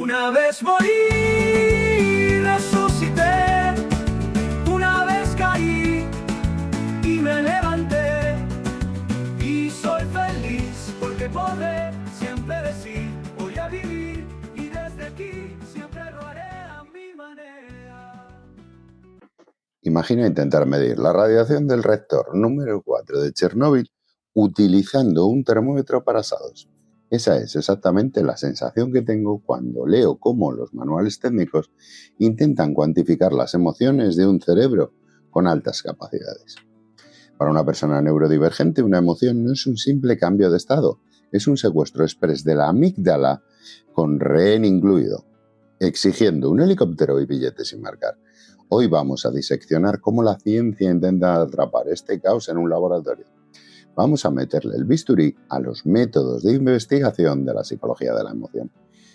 Una vez morí, resucité, una vez caí y me levanté. Y soy feliz porque podré siempre decir, voy a vivir y desde aquí siempre lo haré a mi manera. Imagina intentar medir la radiación del reactor número 4 de Chernóbil utilizando un termómetro para asados. Esa es exactamente la sensación que tengo cuando leo cómo los manuales técnicos intentan cuantificar las emociones de un cerebro con altas capacidades. Para una persona neurodivergente, una emoción no es un simple cambio de estado, es un secuestro exprés de la amígdala con rehén incluido, exigiendo un helicóptero y billetes sin marcar. Hoy vamos a diseccionar cómo la ciencia intenta atrapar este caos en un laboratorio. Vamos a meterle el bisturí a los métodos de investigación de la psicología de la emoción.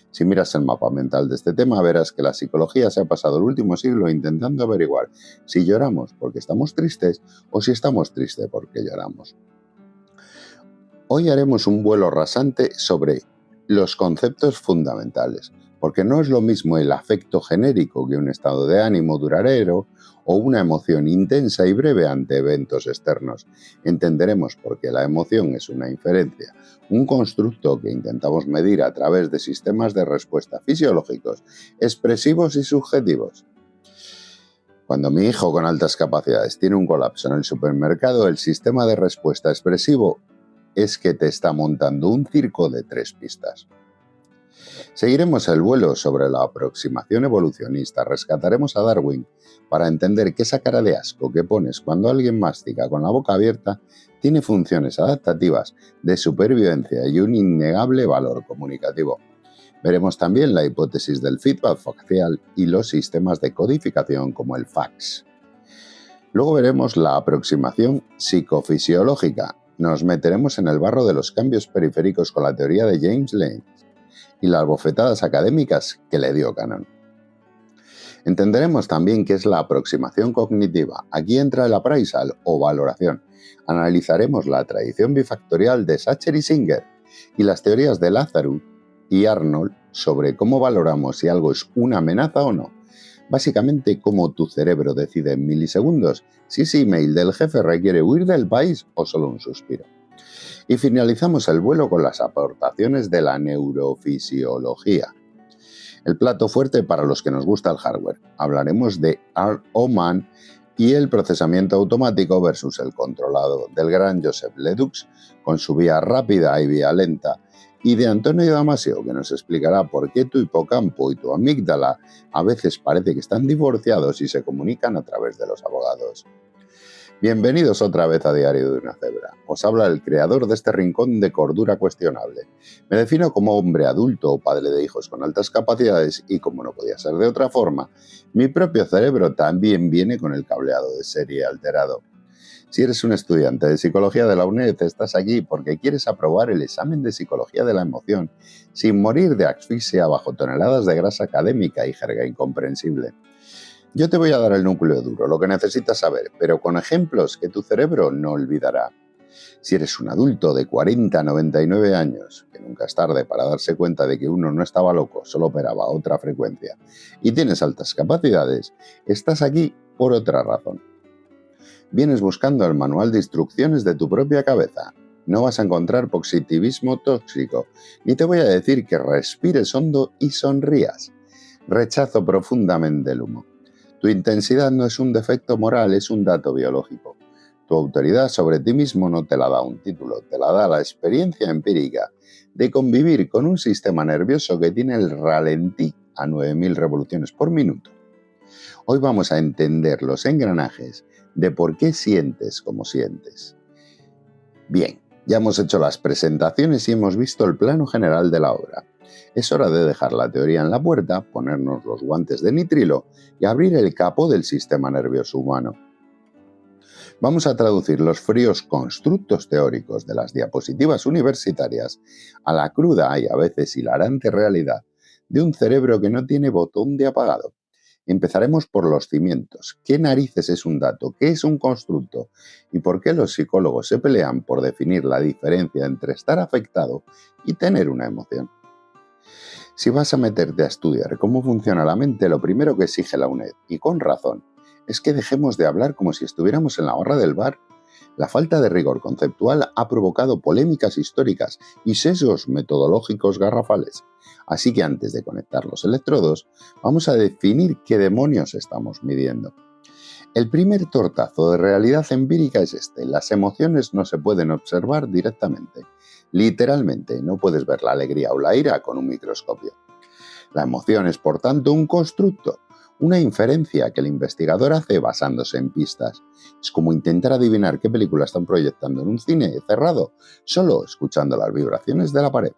Si miras el mapa mental de este tema, verás que la psicología se ha pasado el último siglo intentando averiguar si lloramos porque estamos tristes o si estamos tristes porque lloramos. Hoy haremos un vuelo rasante sobre los conceptos fundamentales, porque no es lo mismo el afecto genérico que un estado de ánimo duradero o una emoción intensa y breve ante eventos externos. Entenderemos por qué la emoción es una inferencia, un constructo que intentamos medir a través de sistemas de respuesta fisiológicos, expresivos y subjetivos. Cuando mi hijo con altas capacidades tiene un colapso en el supermercado, el sistema de respuesta expresivo es que te está montando un circo de 3 pistas. Seguiremos el vuelo sobre la aproximación evolucionista, rescataremos a Darwin para entender que esa cara de asco que pones cuando alguien mastica con la boca abierta tiene funciones adaptativas de supervivencia y un innegable valor comunicativo. Veremos también la hipótesis del feedback facial y los sistemas de codificación como el fax. Luego veremos la aproximación psicofisiológica. Nos meteremos en el barro de los cambios periféricos con la teoría de James Lange y las bofetadas académicas que le dio Cannon. Entenderemos también qué es la aproximación cognitiva. Aquí entra el appraisal o valoración. Analizaremos la tradición bifactorial de Sacher y Singer y las teorías de Lazarus y Arnold sobre cómo valoramos si algo es una amenaza o no. Básicamente, cómo tu cerebro decide en milisegundos si ese email del jefe requiere huir del país o solo un suspiro. Y finalizamos el vuelo con las aportaciones de la neurofisiología. El plato fuerte para los que nos gusta el hardware. Hablaremos de Art Oman y el procesamiento automático versus el controlado del gran Joseph Ledoux con su vía rápida y vía lenta, y de Antonio Damasio, que nos explicará por qué tu hipocampo y tu amígdala a veces parece que están divorciados y se comunican a través de los abogados. Bienvenidos otra vez a Diario de una Cebra. Os habla el creador de este rincón de cordura cuestionable. Me defino como hombre adulto o padre de hijos con altas capacidades y, como no podía ser de otra forma, mi propio cerebro también viene con el cableado de serie alterado. Si eres un estudiante de Psicología de la UNED, estás aquí porque quieres aprobar el examen de Psicología de la Emoción sin morir de asfixia bajo toneladas de grasa académica y jerga incomprensible. Yo te voy a dar el núcleo duro, lo que necesitas saber, pero con ejemplos que tu cerebro no olvidará. Si eres un adulto de 40 a 99 años, que nunca es tarde para darse cuenta de que uno no estaba loco, solo operaba a otra frecuencia, y tienes altas capacidades, estás aquí por otra razón. Vienes buscando el manual de instrucciones de tu propia cabeza. No vas a encontrar positivismo tóxico, ni te voy a decir que respires hondo y sonrías. Rechazo profundamente el humo. Tu intensidad no es un defecto moral, es un dato biológico. Tu autoridad sobre ti mismo no te la da un título, te la da la experiencia empírica de convivir con un sistema nervioso que tiene el ralentí a 9.000 revoluciones por minuto. Hoy vamos a entender los engranajes de por qué sientes como sientes. Bien, ya hemos hecho las presentaciones y hemos visto el plano general de la obra. Es hora de dejar la teoría en la puerta, ponernos los guantes de nitrilo y abrir el capó del sistema nervioso humano. Vamos a traducir los fríos constructos teóricos de las diapositivas universitarias a la cruda y a veces hilarante realidad de un cerebro que no tiene botón de apagado. Empezaremos por los cimientos. ¿Qué narices es un dato? ¿Qué es un constructo? ¿Y por qué los psicólogos se pelean por definir la diferencia entre estar afectado y tener una emoción? Si vas a meterte a estudiar cómo funciona la mente, lo primero que exige la UNED, y con razón, es que dejemos de hablar como si estuviéramos en la barra del bar. La falta de rigor conceptual ha provocado polémicas históricas y sesgos metodológicos garrafales. Así que antes de conectar los electrodos, vamos a definir qué demonios estamos midiendo. El primer tortazo de realidad empírica es este: las emociones no se pueden observar directamente. Literalmente, no puedes ver la alegría o la ira con un microscopio. La emoción es, por tanto, un constructo, una inferencia que el investigador hace basándose en pistas. Es como intentar adivinar qué película están proyectando en un cine cerrado, solo escuchando las vibraciones de la pared.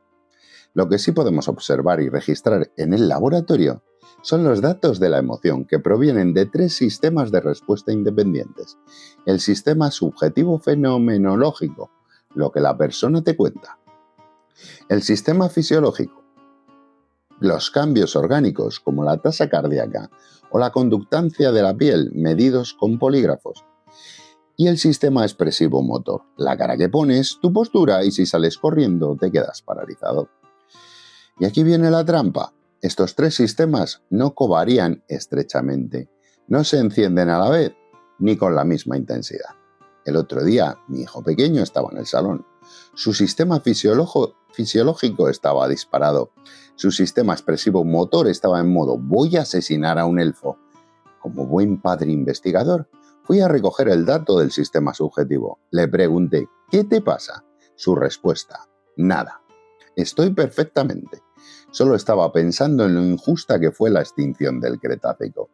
Lo que sí podemos observar y registrar en el laboratorio son los datos de la emoción, que provienen de 3 sistemas de respuesta independientes. El sistema subjetivo fenomenológico, lo que la persona te cuenta. El sistema fisiológico, los cambios orgánicos como la tasa cardíaca o la conductancia de la piel medidos con polígrafos. Y el sistema expresivo motor, la cara que pones, tu postura y si sales corriendo te quedas paralizado. Y aquí viene la trampa. Estos 3 sistemas no covarían estrechamente, no se encienden a la vez ni con la misma intensidad. El otro día mi hijo pequeño estaba en el salón. Su sistema fisiológico estaba disparado. Su sistema expresivo motor estaba en modo voy a asesinar a un elfo. Como buen padre investigador, fui a recoger el dato del sistema subjetivo. Le pregunté, ¿qué te pasa? Su respuesta, nada. Estoy perfectamente. Solo estaba pensando en lo injusta que fue la extinción del Cretácico.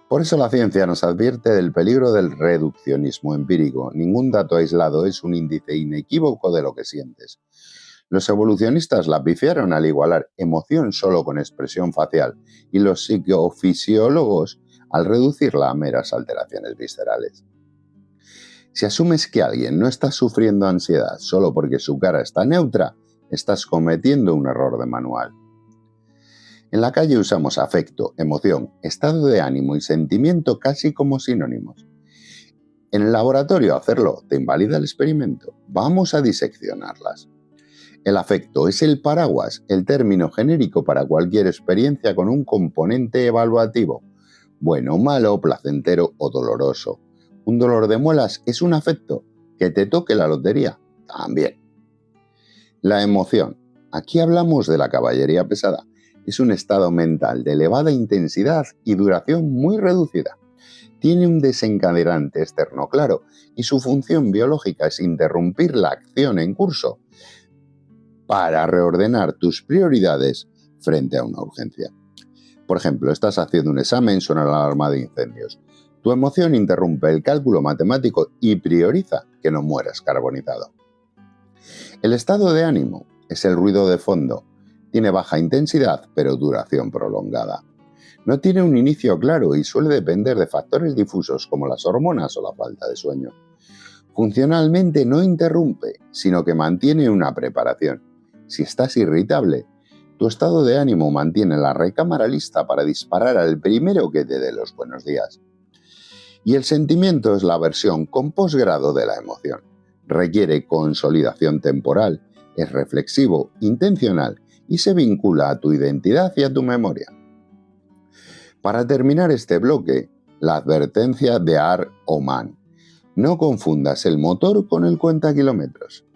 Por eso la ciencia nos advierte del peligro del reduccionismo empírico. Ningún dato aislado es un índice inequívoco de lo que sientes. Los evolucionistas la pifiaron al igualar emoción solo con expresión facial y los psicofisiólogos al reducirla a meras alteraciones viscerales. Si asumes que alguien no está sufriendo ansiedad solo porque su cara está neutra, estás cometiendo un error de manual. En la calle usamos afecto, emoción, estado de ánimo y sentimiento casi como sinónimos. En el laboratorio hacerlo te invalida el experimento. Vamos a diseccionarlas. El afecto es el paraguas, el término genérico para cualquier experiencia con un componente evaluativo, bueno, malo, placentero o doloroso. Un dolor de muelas es un afecto. Que te toque la lotería, también. La emoción. Aquí hablamos de la caballería pesada. Es un estado mental de elevada intensidad y duración muy reducida. Tiene un desencadenante externo claro y su función biológica es interrumpir la acción en curso para reordenar tus prioridades frente a una urgencia. Por ejemplo, estás haciendo un examen, suena la alarma de incendios. Tu emoción interrumpe el cálculo matemático y prioriza que no mueras carbonizado. El estado de ánimo es el ruido de fondo. Tiene baja intensidad, pero duración prolongada. No tiene un inicio claro y suele depender de factores difusos como las hormonas o la falta de sueño. Funcionalmente no interrumpe, sino que mantiene una preparación. Si estás irritable, tu estado de ánimo mantiene la recámara lista para disparar al primero que te dé los buenos días. Y el sentimiento es la versión con posgrado de la emoción. Requiere consolidación temporal, es reflexivo, intencional y se vincula a tu identidad y a tu memoria. Para terminar este bloque, la advertencia de Art Oman. No confundas el motor con el cuentakilómetros.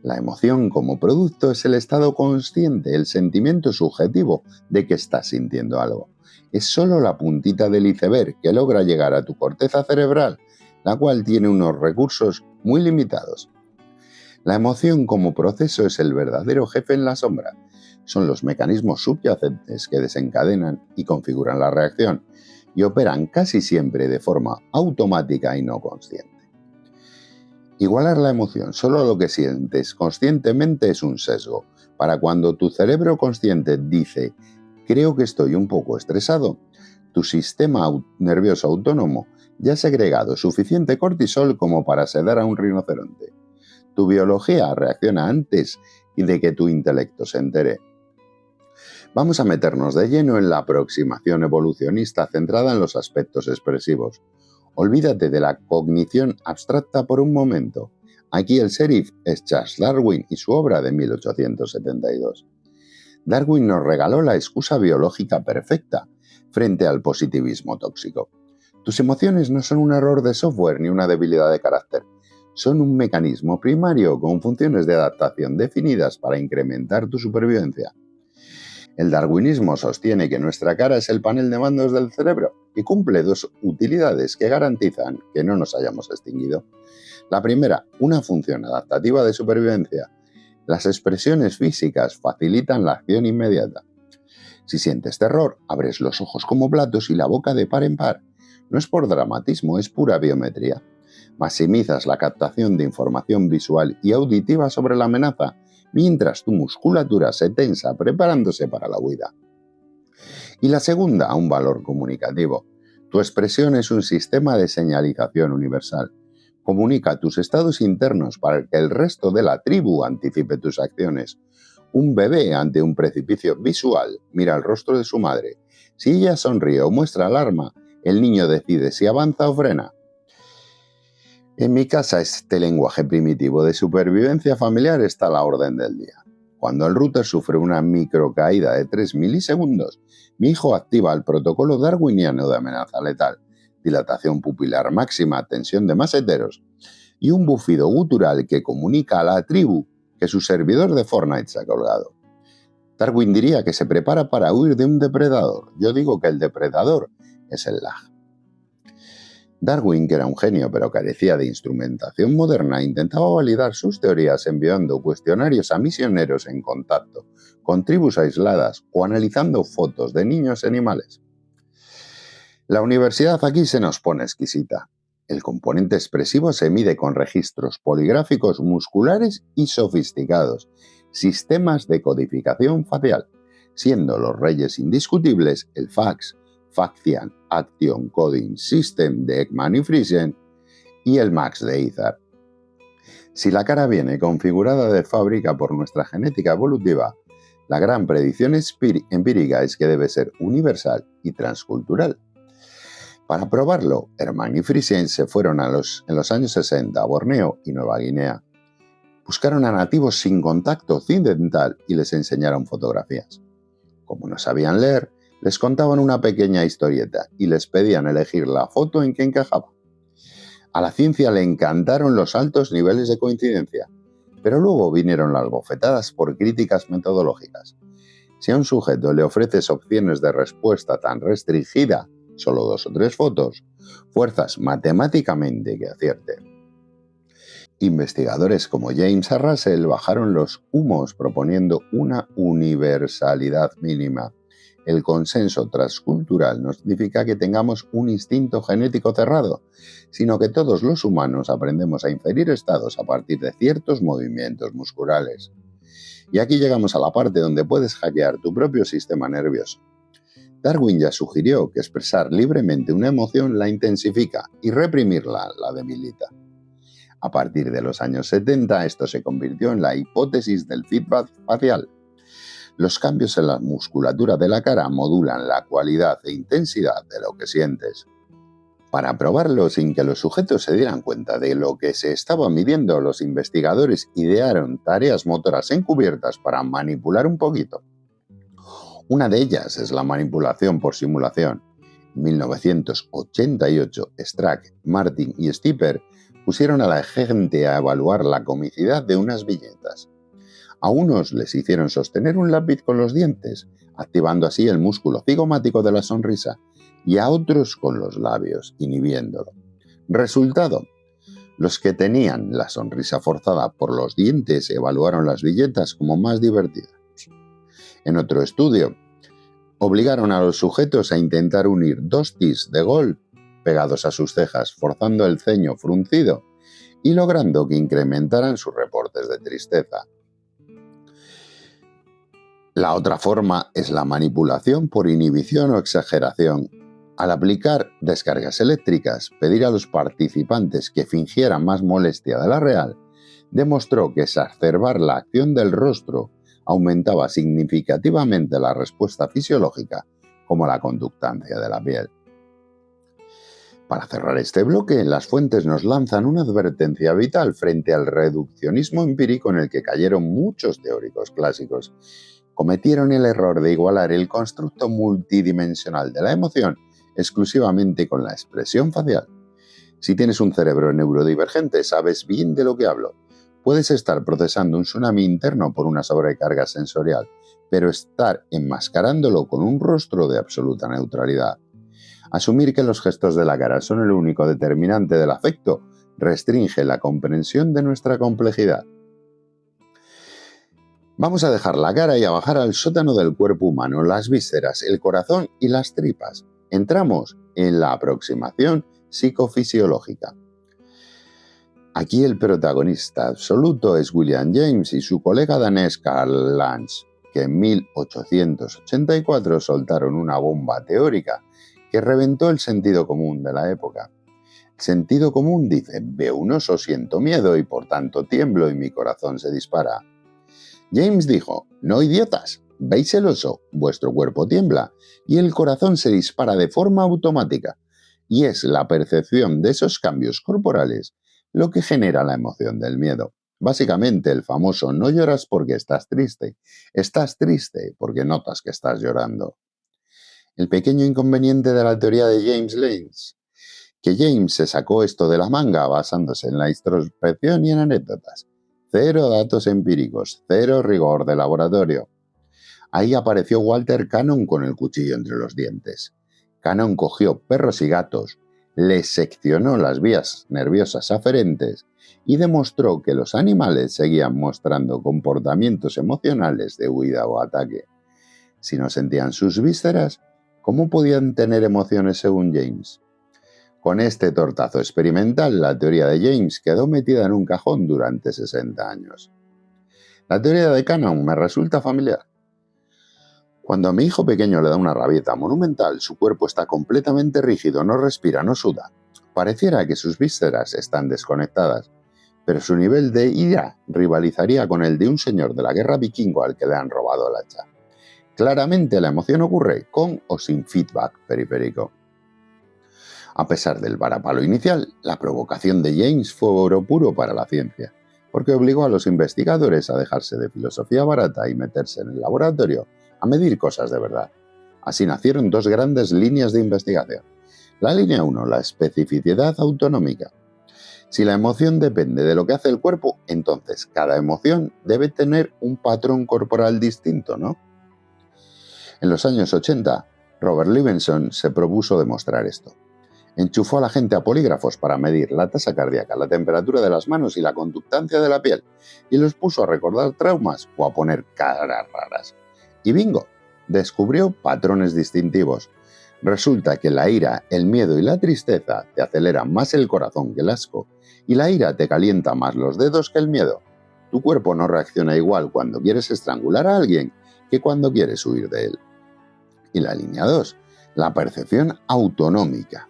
La emoción como producto es el estado consciente, el sentimiento subjetivo de que estás sintiendo algo. Es solo la puntita del iceberg que logra llegar a tu corteza cerebral, la cual tiene unos recursos muy limitados. La emoción como proceso es el verdadero jefe en la sombra. Son los mecanismos subyacentes que desencadenan y configuran la reacción y operan casi siempre de forma automática y no consciente. Igualar la emoción solo a lo que sientes conscientemente es un sesgo. Para cuando tu cerebro consciente dice «creo que estoy un poco estresado», tu sistema nervioso autónomo ya ha segregado suficiente cortisol como para sedar a un rinoceronte. Tu biología reacciona antes de que tu intelecto se entere. Vamos a meternos de lleno en la aproximación evolucionista centrada en los aspectos expresivos. Olvídate de la cognición abstracta por un momento. Aquí el sheriff es Charles Darwin y su obra de 1872. Darwin nos regaló la excusa biológica perfecta frente al positivismo tóxico. Tus emociones no son un error de software ni una debilidad de carácter. Son un mecanismo primario con funciones de adaptación definidas para incrementar tu supervivencia. El darwinismo sostiene que nuestra cara es el panel de mandos del cerebro y cumple dos utilidades que garantizan que no nos hayamos extinguido. La primera, una función adaptativa de supervivencia. Las expresiones físicas facilitan la acción inmediata. Si sientes terror, abres los ojos como platos y la boca de par en par. No es por dramatismo, es pura biometría. Maximizas la captación de información visual y auditiva sobre la amenaza, mientras tu musculatura se tensa preparándose para la huida. Y la segunda, un valor comunicativo. Tu expresión es un sistema de señalización universal. Comunica tus estados internos para que el resto de la tribu anticipe tus acciones. Un bebé ante un precipicio visual mira el rostro de su madre. Si ella sonríe o muestra alarma, el niño decide si avanza o frena. En mi casa este lenguaje primitivo de supervivencia familiar está a la orden del día. Cuando el router sufre una microcaída de 3 milisegundos, mi hijo activa el protocolo darwiniano de amenaza letal, dilatación pupilar máxima, tensión de maseteros y un bufido gutural que comunica a la tribu que su servidor de Fortnite se ha colgado. Darwin diría que se prepara para huir de un depredador. Yo digo que el depredador es el lag. Darwin, que era un genio pero carecía de instrumentación moderna, intentaba validar sus teorías enviando cuestionarios a misioneros en contacto con tribus aisladas o analizando fotos de niños y animales. La universidad aquí se nos pone exquisita. El componente expresivo se mide con registros poligráficos musculares y sofisticados, sistemas de codificación facial, siendo los reyes indiscutibles el FACS, Facial Action Coding System de Ekman y Friesen, y el MAX de Izar. Si la cara viene configurada de fábrica por nuestra genética evolutiva, la gran predicción empírica es que debe ser universal y transcultural. Para probarlo, Ekman y Friesen se fueron en los años 60 a Borneo y Nueva Guinea. Buscaron a nativos sin contacto occidental y les enseñaron fotografías. Como no sabían leer, les contaban una pequeña historieta y les pedían elegir la foto en que encajaba. A la ciencia le encantaron los altos niveles de coincidencia, pero luego vinieron las bofetadas por críticas metodológicas. Si a un sujeto le ofreces opciones de respuesta tan restringida, solo 2 o 3 fotos, fuerzas matemáticamente que acierte. Investigadores como James A. Russell bajaron los humos proponiendo una universalidad mínima. El consenso transcultural no significa que tengamos un instinto genético cerrado, sino que todos los humanos aprendemos a inferir estados a partir de ciertos movimientos musculares. Y aquí llegamos a la parte donde puedes hackear tu propio sistema nervioso. Darwin ya sugirió que expresar libremente una emoción la intensifica y reprimirla la debilita. A partir de los años 70, esto se convirtió en la hipótesis del feedback facial. Los cambios en la musculatura de la cara modulan la cualidad e intensidad de lo que sientes. Para probarlo sin que los sujetos se dieran cuenta de lo que se estaba midiendo, los investigadores idearon tareas motoras encubiertas para manipular un poquito. Una de ellas es la manipulación por simulación. En 1988, Strack, Martin y Stipper pusieron a la gente a evaluar la comicidad de unas viñetas. A unos les hicieron sostener un lápiz con los dientes, activando así el músculo cigomático de la sonrisa, y a otros con los labios, inhibiéndolo. Resultado: los que tenían la sonrisa forzada por los dientes evaluaron las viñetas como más divertidas. En otro estudio, obligaron a los sujetos a intentar unir 2 tis de golf pegados a sus cejas, forzando el ceño fruncido y logrando que incrementaran sus reportes de tristeza. La otra forma es la manipulación por inhibición o exageración. Al aplicar descargas eléctricas, pedir a los participantes que fingieran más molestia de la real, demostró que exacerbar la acción del rostro aumentaba significativamente la respuesta fisiológica, como la conductancia de la piel. Para cerrar este bloque, las fuentes nos lanzan una advertencia vital frente al reduccionismo empírico en el que cayeron muchos teóricos clásicos. cometieron el error de igualar el constructo multidimensional de la emoción exclusivamente con la expresión facial. Si tienes un cerebro neurodivergente, sabes bien de lo que hablo. Puedes estar procesando un tsunami interno por una sobrecarga sensorial, pero estar enmascarándolo con un rostro de absoluta neutralidad. Asumir que los gestos de la cara son el único determinante del afecto restringe la comprensión de nuestra complejidad. Vamos a dejar la cara y a bajar al sótano del cuerpo humano, las vísceras, el corazón y las tripas. Entramos en la aproximación psicofisiológica. Aquí el protagonista absoluto es William James y su colega danés Karl Lanz, que en 1884 soltaron una bomba teórica que reventó el sentido común de la época. El sentido común dice: veo un oso, siento miedo y por tanto tiemblo y mi corazón se dispara. James dijo: no, idiotas, veis el oso, vuestro cuerpo tiembla y el corazón se dispara de forma automática, y es la percepción de esos cambios corporales lo que genera la emoción del miedo. Básicamente el famoso no lloras porque estás triste porque notas que estás llorando. El pequeño inconveniente de la teoría de James Lanz, que James se sacó esto de la manga basándose en la introspección y en anécdotas. Cero datos empíricos, cero rigor de laboratorio. Ahí apareció Walter Cannon con el cuchillo entre los dientes. Cannon cogió perros y gatos, les seccionó las vías nerviosas aferentes y demostró que los animales seguían mostrando comportamientos emocionales de huida o ataque. Si no sentían sus vísceras, ¿cómo podían tener emociones según James? Con este tortazo experimental, la teoría de James quedó metida en un cajón durante 60 años. La teoría de Cannon me resulta familiar. Cuando a mi hijo pequeño le da una rabieta monumental, su cuerpo está completamente rígido, no respira, no suda. Pareciera que sus vísceras están desconectadas, pero su nivel de ira rivalizaría con el de un señor de la guerra vikingo al que le han robado el hacha. Claramente la emoción ocurre con o sin feedback periférico. A pesar del varapalo inicial, la provocación de James fue oro puro para la ciencia, porque obligó a los investigadores a dejarse de filosofía barata y meterse en el laboratorio a medir cosas de verdad. Así nacieron dos grandes líneas de investigación. La línea 1, la especificidad autonómica. Si la emoción depende de lo que hace el cuerpo, entonces cada emoción debe tener un patrón corporal distinto, ¿no? En los años 80, Robert Levenson se propuso demostrar esto. Enchufó a la gente a polígrafos para medir la tasa cardíaca, la temperatura de las manos y la conductancia de la piel, y los puso a recordar traumas o a poner caras raras. Y bingo, descubrió patrones distintivos. Resulta que la ira, el miedo y la tristeza te aceleran más el corazón que el asco, y la ira te calienta más los dedos que el miedo. Tu cuerpo no reacciona igual cuando quieres estrangular a alguien que cuando quieres huir de él. Y la línea 2, la percepción autonómica.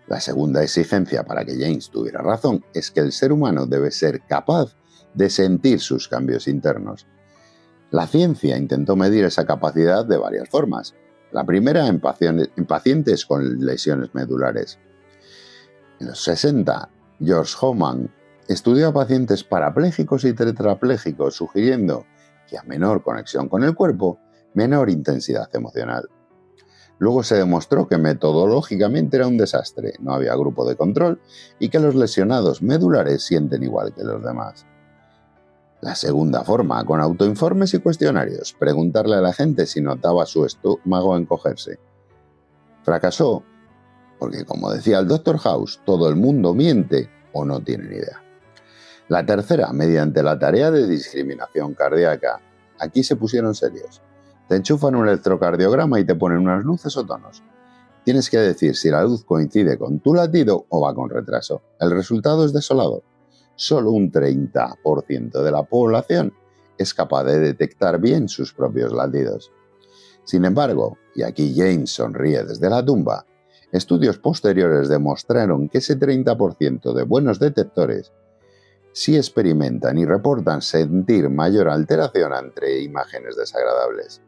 La segunda exigencia para que James tuviera razón es que el ser humano debe ser capaz de sentir sus cambios internos. La ciencia intentó medir esa capacidad de varias formas. La primera en pacientes con lesiones medulares. En los 60, George Hoffman estudió a pacientes parapléjicos y tetrapléjicos, sugiriendo que a menor conexión con el cuerpo, menor intensidad emocional. Luego se demostró que metodológicamente era un desastre, no había grupo de control y que los lesionados medulares sienten igual que los demás. La segunda forma, con autoinformes y cuestionarios, preguntarle a la gente si notaba su estómago encogerse. Fracasó porque, como decía el Dr. House, todo el mundo miente o no tiene ni idea. La tercera, mediante la tarea de discriminación cardíaca. Aquí se pusieron serios. Te enchufan un electrocardiograma y te ponen unas luces o tonos. Tienes que decir si la luz coincide con tu latido o va con retraso. El resultado es desolador. Solo un 30% de la población es capaz de detectar bien sus propios latidos. Sin embargo, y aquí James sonríe desde la tumba, estudios posteriores demostraron que ese 30% de buenos detectores sí experimentan y reportan sentir mayor alteración ante imágenes desagradables.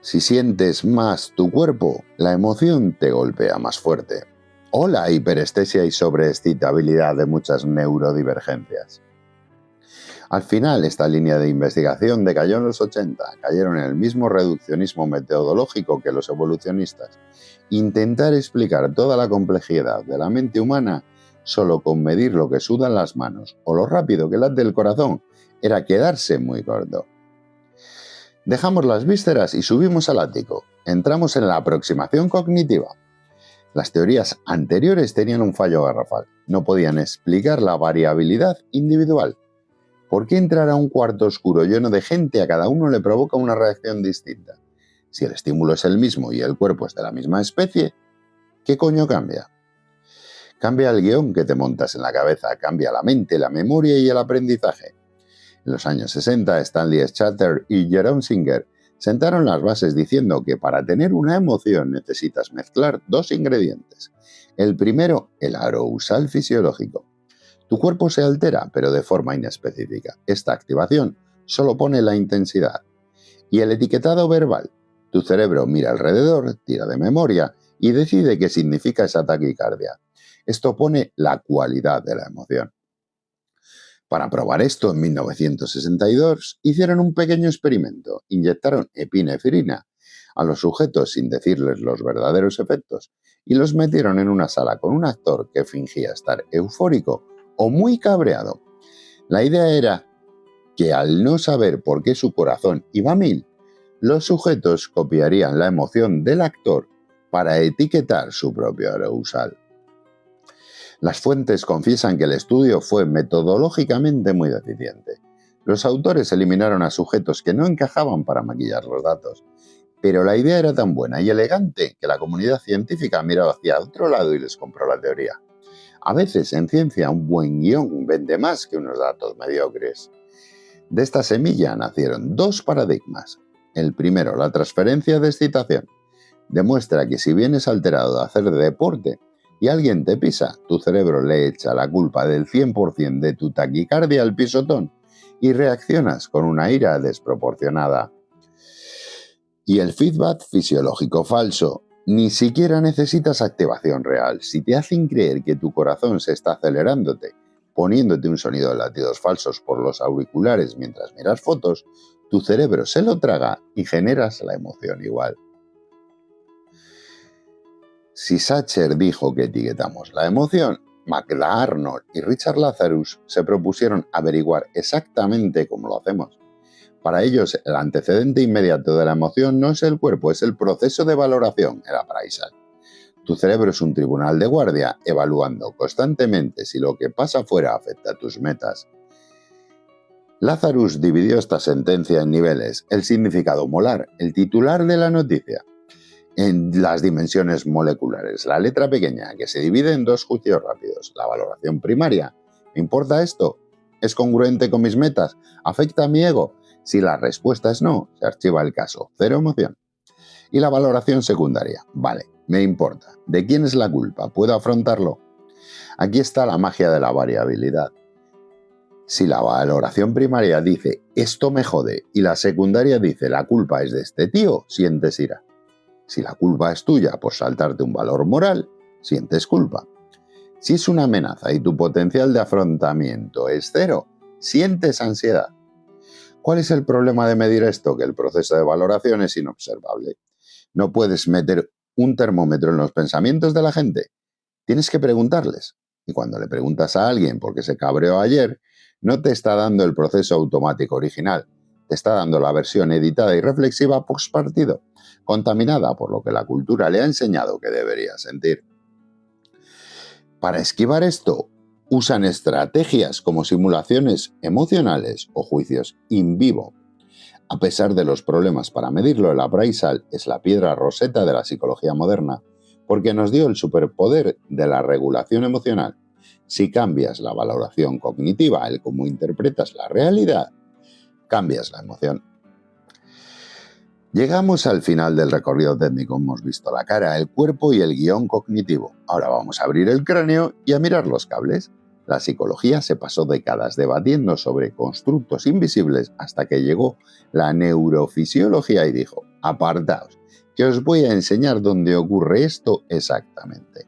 Si sientes más tu cuerpo, la emoción te golpea más fuerte. O la hiperestesia y sobreexcitabilidad de muchas neurodivergencias. Al final, esta línea de investigación decayó en los 80, cayeron en el mismo reduccionismo metodológico que los evolucionistas. Intentar explicar toda la complejidad de la mente humana solo con medir lo que sudan las manos o lo rápido que late el corazón era quedarse muy corto. Dejamos las vísceras y subimos al ático. Entramos en la aproximación cognitiva. Las teorías anteriores tenían un fallo garrafal. No podían explicar la variabilidad individual. ¿Por qué entrar a un cuarto oscuro lleno de gente a cada uno le provoca una reacción distinta? Si el estímulo es el mismo y el cuerpo es de la misma especie, ¿qué coño cambia? Cambia el guión que te montas en la cabeza, cambia la mente, la memoria y el aprendizaje. En los años 60, Stanley Schachter y Jerome Singer sentaron las bases diciendo que para tener una emoción necesitas mezclar dos ingredientes. El primero, el arousal fisiológico. Tu cuerpo se altera, pero de forma inespecífica. Esta activación solo pone la intensidad. Y el etiquetado verbal. Tu cerebro mira alrededor, tira de memoria y decide qué significa esa taquicardia. Esto pone la cualidad de la emoción. Para probar esto, en 1962 hicieron un pequeño experimento. Inyectaron epinefrina a los sujetos sin decirles los verdaderos efectos y los metieron en una sala con un actor que fingía estar eufórico o muy cabreado. La idea era que al no saber por qué su corazón iba a 1000, los sujetos copiarían la emoción del actor para etiquetar su propio arousal. Las fuentes confiesan que el estudio fue metodológicamente muy deficiente. Los autores eliminaron a sujetos que no encajaban para maquillar los datos, pero la idea era tan buena y elegante que la comunidad científica miró hacia otro lado y les compró la teoría. A veces en ciencia un buen guión vende más que unos datos mediocres. De esta semilla nacieron dos paradigmas. El primero, la transferencia de excitación. Demuestra que si vienes alterado de hacer deporte y alguien te pisa, tu cerebro le echa la culpa del 100% de tu taquicardia al pisotón y reaccionas con una ira desproporcionada. Y el feedback fisiológico falso. Ni siquiera necesitas activación real. Si te hacen creer que tu corazón se está acelerándote, poniéndote un sonido de latidos falsos por los auriculares mientras miras fotos, tu cerebro se lo traga y generas la emoción igual. Si Schachter dijo que etiquetamos la emoción, Magda Arnold y Richard Lazarus se propusieron averiguar exactamente cómo lo hacemos. Para ellos, el antecedente inmediato de la emoción no es el cuerpo, es el proceso de valoración, el apraisal. Tu cerebro es un tribunal de guardia, evaluando constantemente si lo que pasa afuera afecta a tus metas. Lazarus dividió esta sentencia en niveles: el significado molar, el titular de la noticia, en las dimensiones moleculares, la letra pequeña, que se divide en dos juicios rápidos, la valoración primaria. ¿Me importa esto? ¿Es congruente con mis metas? ¿Afecta a mi ego? Si la respuesta es no, se archiva el caso, cero emoción. Y la valoración secundaria, vale, me importa. ¿De quién es la culpa? ¿Puedo afrontarlo? Aquí está la magia de la variabilidad. Si la valoración primaria dice esto me jode y la secundaria dice la culpa es de este tío, sientes ira. Si la culpa es tuya por saltarte un valor moral, sientes culpa. Si es una amenaza y tu potencial de afrontamiento es cero, sientes ansiedad. ¿Cuál es el problema de medir esto? Que el proceso de valoración es inobservable. No puedes meter un termómetro en los pensamientos de la gente. Tienes que preguntarles. Y cuando le preguntas a alguien por qué se cabreó ayer, no te está dando el proceso automático original. Te está dando la versión editada y reflexiva post partido, contaminada por lo que la cultura le ha enseñado que debería sentir. Para esquivar esto, usan estrategias como simulaciones emocionales o juicios in vivo. A pesar de los problemas para medirlo, el apraisal es la piedra roseta de la psicología moderna, porque nos dio el superpoder de la regulación emocional. Si cambias la valoración cognitiva, el cómo interpretas la realidad, cambias la emoción. Llegamos al final del recorrido técnico. Hemos visto la cara, el cuerpo y el guión cognitivo. Ahora vamos a abrir el cráneo y a mirar los cables. La psicología se pasó décadas debatiendo sobre constructos invisibles hasta que llegó la neurofisiología y dijo: apartaos, que os voy a enseñar dónde ocurre esto exactamente.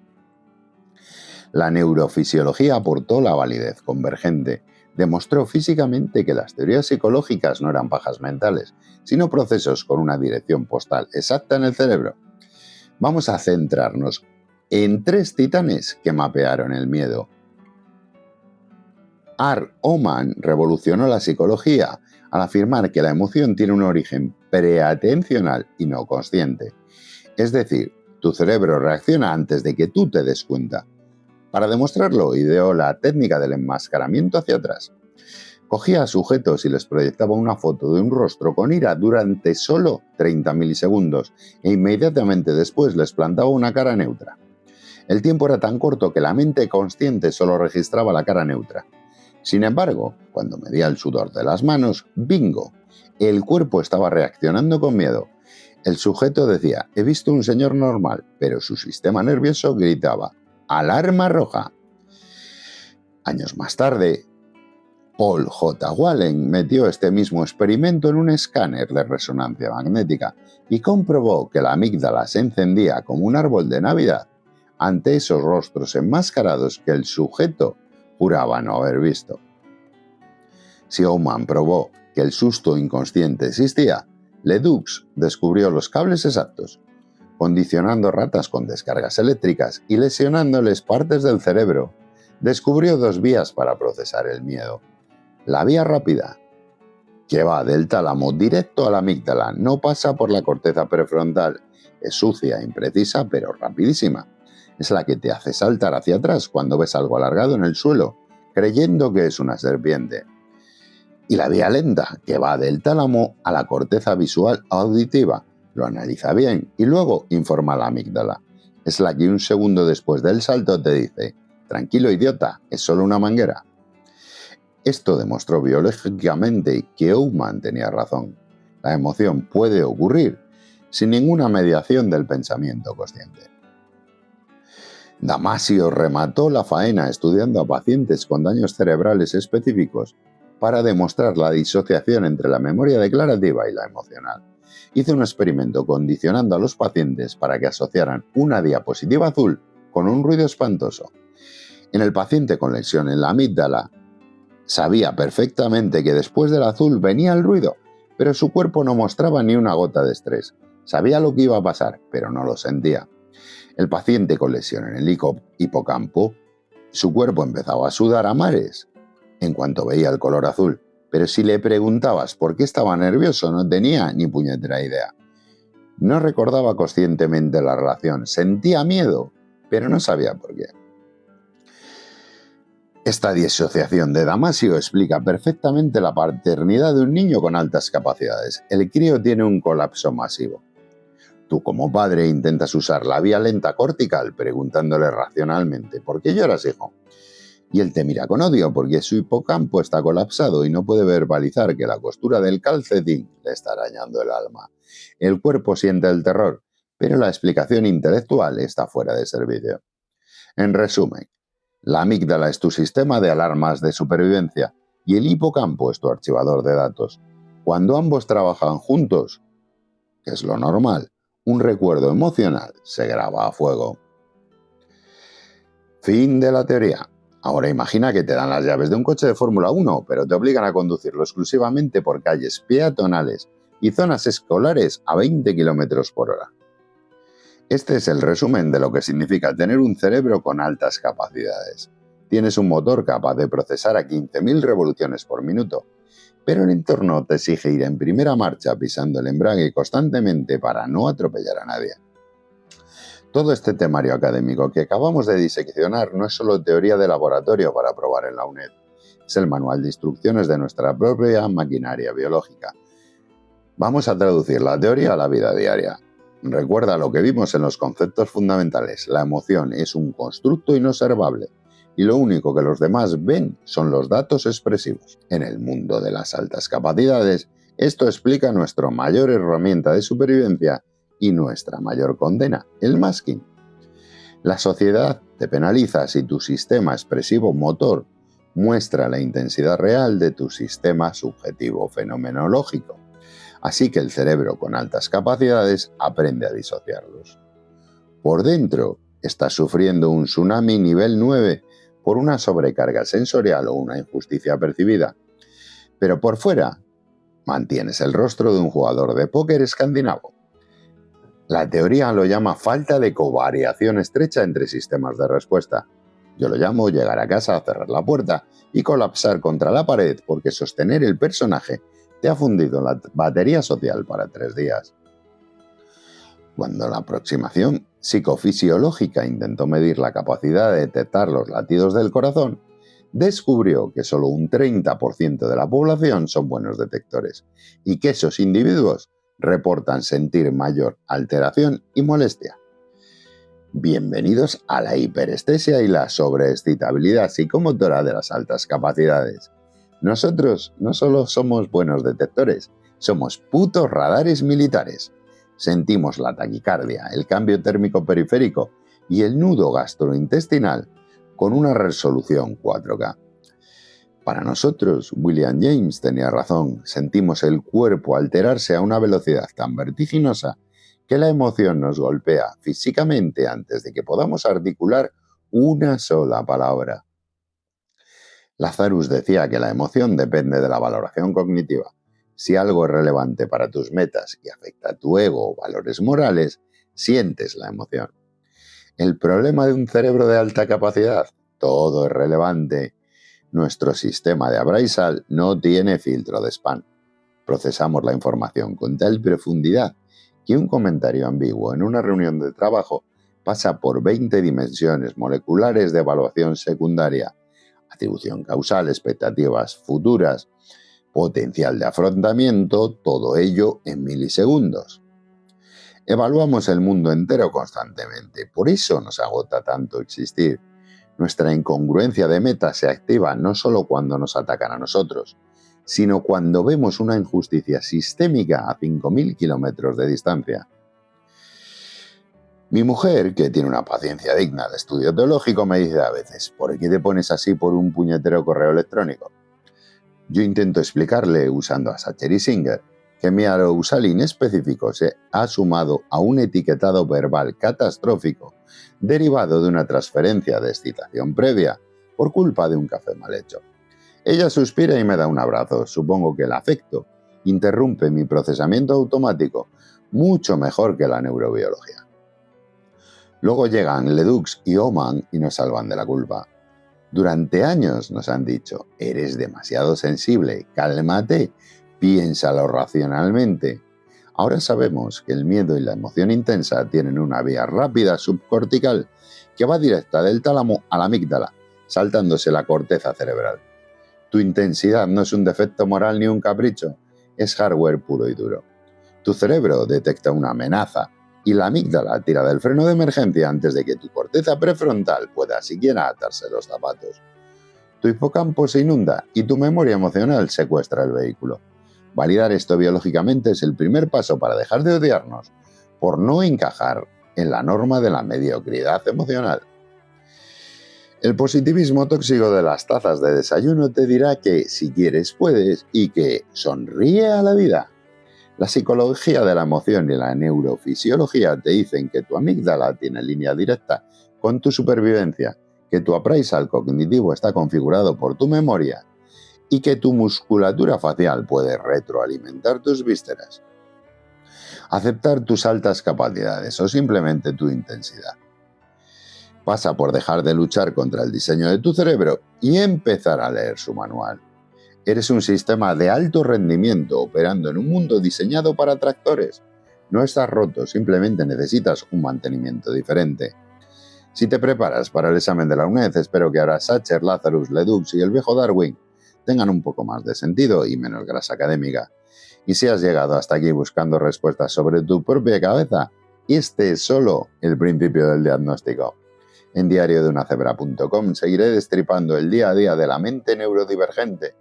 La neurofisiología aportó la validez convergente. demostró físicamente que las teorías psicológicas no eran pajas mentales, sino procesos con una dirección postal exacta en el cerebro. Vamos a centrarnos en 3 titanes que mapearon el miedo. Art Oman revolucionó la psicología al afirmar que la emoción tiene un origen preatencional y no consciente. Es decir, tu cerebro reacciona antes de que tú te des cuenta. Para demostrarlo, ideó la técnica del enmascaramiento hacia atrás. Cogía a sujetos y les proyectaba una foto de un rostro con ira durante solo 30 milisegundos e inmediatamente después les plantaba una cara neutra. El tiempo era tan corto que la mente consciente solo registraba la cara neutra. Sin embargo, cuando medía el sudor de las manos, ¡bingo! El cuerpo estaba reaccionando con miedo. El sujeto decía, he visto un señor normal, pero su sistema nervioso gritaba, ¡alarma roja! Años más tarde, Paul J. Wallen metió este mismo experimento en un escáner de resonancia magnética y comprobó que la amígdala se encendía como un árbol de Navidad ante esos rostros enmascarados que el sujeto juraba no haber visto. Si Oman probó que el susto inconsciente existía, Ledoux descubrió los cables exactos, condicionando ratas con descargas eléctricas y lesionándoles partes del cerebro. Descubrió 2 vías para procesar el miedo. La vía rápida, que va del tálamo directo a la amígdala, no pasa por la corteza prefrontal. Es sucia, imprecisa, pero rapidísima. Es la que te hace saltar hacia atrás cuando ves algo alargado en el suelo, creyendo que es una serpiente. Y la vía lenta, que va del tálamo a la corteza visual auditiva, lo analiza bien y luego informa a la amígdala. Es la que un segundo después del salto te dice, tranquilo idiota, es solo una manguera. Esto demostró biológicamente que Oman tenía razón. La emoción puede ocurrir sin ninguna mediación del pensamiento consciente. Damasio remató la faena estudiando a pacientes con daños cerebrales específicos para demostrar la disociación entre la memoria declarativa y la emocional. Hizo un experimento condicionando a los pacientes para que asociaran una diapositiva azul con un ruido espantoso. En el paciente con lesión en la amígdala, sabía perfectamente que después del azul venía el ruido, pero su cuerpo no mostraba ni una gota de estrés. Sabía lo que iba a pasar, pero no lo sentía. El paciente con lesión en el hipocampo, su cuerpo empezaba a sudar a mares en cuanto veía el color azul, pero si le preguntabas por qué estaba nervioso no tenía ni puñetera idea. No recordaba conscientemente la relación, sentía miedo, pero no sabía por qué. Esta disociación de Damasio explica perfectamente la paternidad de un niño con altas capacidades. El crío tiene un colapso masivo. Tú como padre intentas usar la vía lenta cortical preguntándole racionalmente ¿por qué lloras, hijo? Y él te mira con odio porque su hipocampo está colapsado y no puede verbalizar que la costura del calcetín le está arañando el alma. El cuerpo siente el terror, pero la explicación intelectual está fuera de servicio. En resumen, la amígdala es tu sistema de alarmas de supervivencia y el hipocampo es tu archivador de datos. Cuando ambos trabajan juntos, que es lo normal, un recuerdo emocional se graba a fuego. Fin de la teoría. Ahora imagina que te dan las llaves de un coche de Fórmula 1, pero te obligan a conducirlo exclusivamente por calles peatonales y zonas escolares a 20 km por hora. Este es el resumen de lo que significa tener un cerebro con altas capacidades. Tienes un motor capaz de procesar a 15.000 revoluciones por minuto, pero el entorno te exige ir en primera marcha pisando el embrague constantemente para no atropellar a nadie. Todo este temario académico que acabamos de diseccionar no es solo teoría de laboratorio para probar en la UNED, es el manual de instrucciones de nuestra propia maquinaria biológica. Vamos a traducir la teoría a la vida diaria. Recuerda lo que vimos en los conceptos fundamentales. La emoción es un constructo inobservable y lo único que los demás ven son los datos expresivos. En el mundo de las altas capacidades, esto explica nuestra mayor herramienta de supervivencia y nuestra mayor condena, el masking. La sociedad te penaliza si tu sistema expresivo motor muestra la intensidad real de tu sistema subjetivo fenomenológico. Así que el cerebro con altas capacidades aprende a disociarlos. Por dentro, estás sufriendo un tsunami nivel 9 por una sobrecarga sensorial o una injusticia percibida. Pero por fuera, mantienes el rostro de un jugador de póker escandinavo. La teoría lo llama falta de covariación estrecha entre sistemas de respuesta. Yo lo llamo llegar a casa, cerrar la puerta y colapsar contra la pared porque sostener el personaje te ha fundido la batería social para 3 días. Cuando la aproximación psicofisiológica intentó medir la capacidad de detectar los latidos del corazón, descubrió que solo un 30% de la población son buenos detectores y que esos individuos reportan sentir mayor alteración y molestia. Bienvenidos a la hiperestesia y la sobreexcitabilidad psicomotora de las altas capacidades. Nosotros no solo somos buenos detectores, somos putos radares militares. Sentimos la taquicardia, el cambio térmico periférico y el nudo gastrointestinal con una resolución 4K. Para nosotros, William James tenía razón, sentimos el cuerpo alterarse a una velocidad tan vertiginosa que la emoción nos golpea físicamente antes de que podamos articular una sola palabra. Lazarus decía que la emoción depende de la valoración cognitiva. Si algo es relevante para tus metas y afecta a tu ego o valores morales, sientes la emoción. El problema de un cerebro de alta capacidad, todo es relevante. Nuestro sistema de appraisal no tiene filtro de spam. Procesamos la información con tal profundidad que un comentario ambiguo en una reunión de trabajo pasa por 20 dimensiones moleculares de evaluación secundaria, atribución causal, expectativas futuras, potencial de afrontamiento, todo ello en milisegundos. Evaluamos el mundo entero constantemente, por eso nos agota tanto existir. Nuestra incongruencia de meta se activa no solo cuando nos atacan a nosotros, sino cuando vemos una injusticia sistémica a 5.000 kilómetros de distancia. Mi mujer, que tiene una paciencia digna de estudio teológico, me dice a veces: ¿por qué te pones así por un puñetero correo electrónico? Yo intento explicarle, usando a Sacher y Singer, que mi arousal inespecífico se ha sumado a un etiquetado verbal catastrófico derivado de una transferencia de excitación previa por culpa de un café mal hecho. Ella suspira y me da un abrazo. Supongo que el afecto interrumpe mi procesamiento automático mucho mejor que la neurobiología. Luego llegan Ledoux y Oman y nos salvan de la culpa. Durante años nos han dicho: eres demasiado sensible, cálmate, piénsalo racionalmente. Ahora sabemos que el miedo y la emoción intensa tienen una vía rápida subcortical que va directa del tálamo a la amígdala, saltándose la corteza cerebral. Tu intensidad no es un defecto moral ni un capricho, es hardware puro y duro. Tu cerebro detecta una amenaza y la amígdala tira del freno de emergencia antes de que tu corteza prefrontal pueda siquiera atarse los zapatos. Tu hipocampo se inunda y tu memoria emocional secuestra el vehículo. Validar esto biológicamente es el primer paso para dejar de odiarnos por no encajar en la norma de la mediocridad emocional. El positivismo tóxico de las tazas de desayuno te dirá que si quieres puedes y que sonríe a la vida. La psicología de la emoción y la neurofisiología te dicen que tu amígdala tiene línea directa con tu supervivencia, que tu appraisal cognitivo está configurado por tu memoria y que tu musculatura facial puede retroalimentar tus vísceras. Aceptar tus altas capacidades o simplemente tu intensidad pasa por dejar de luchar contra el diseño de tu cerebro y empezar a leer su manual. Eres un sistema de alto rendimiento operando en un mundo diseñado para tractores. No estás roto, simplemente necesitas un mantenimiento diferente. Si te preparas para el examen de la UNED, espero que ahora Sacher, Lazarus, Ledoux y el viejo Darwin tengan un poco más de sentido y menos grasa académica. Y si has llegado hasta aquí buscando respuestas sobre tu propia cabeza, este es solo el principio del diagnóstico. En diariodunacebra.com seguiré destripando el día a día de la mente neurodivergente,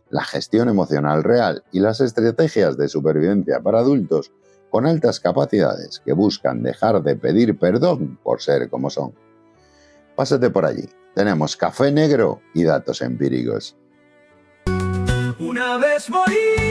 la gestión emocional real y las estrategias de supervivencia para adultos con altas capacidades que buscan dejar de pedir perdón por ser como son. Pásate por allí, tenemos café negro y datos empíricos. Una vez morí.